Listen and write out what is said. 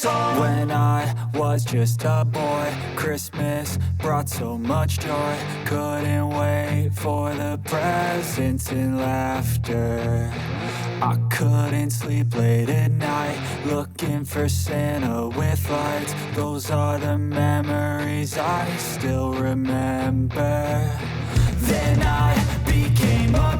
song. When I was just a boy, Christmas brought so much joy. Couldn't wait for the presents and laughter. I couldn't sleep late at night, looking for Santa with lights. Those are the memories I still remember. Then I became a